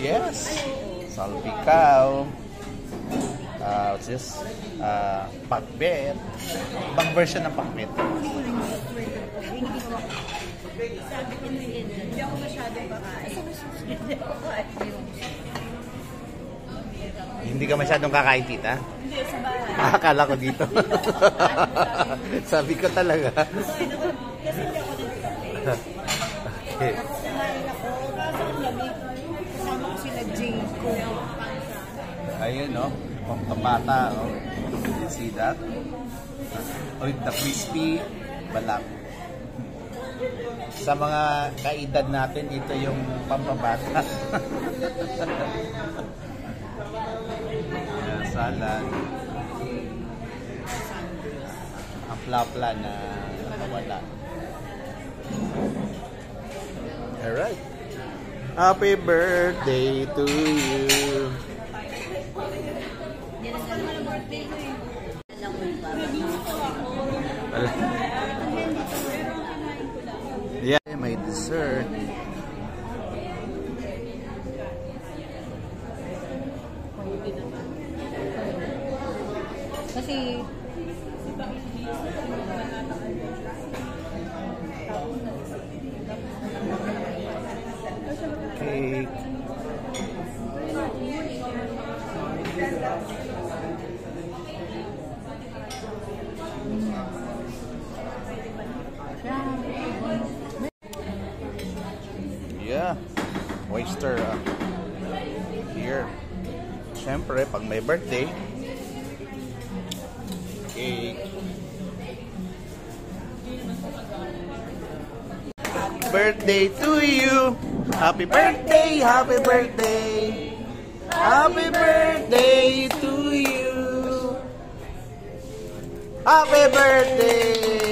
Yes. Salpikaw. What's this? Pakbet. Ibang version ng pakbet. Hindi ako masyadong kakain. Hindi ka masyadong kakain, tita? Hindi, sa bahay. Akala ko dito. Sabi ko talaga. Kasi hindi ako nagkape. Okay. Kumain ako. Kaso ang lamig. Kasama ko sila Jane ko. Ayun, no? Pampabata, oh. You see that? With the crispy balak. Sa mga kaedad natin, ito yung pampabata. Salad. Ang plapla na wala. Alright. Happy birthday to you. Yeah, may dessert. Kasi cake. Yeah, oyster here. Siyempre, pag may birthday, cake. Birthday to you. Happy birthday, happy birthday. Happy birthday to you. Happy birthday.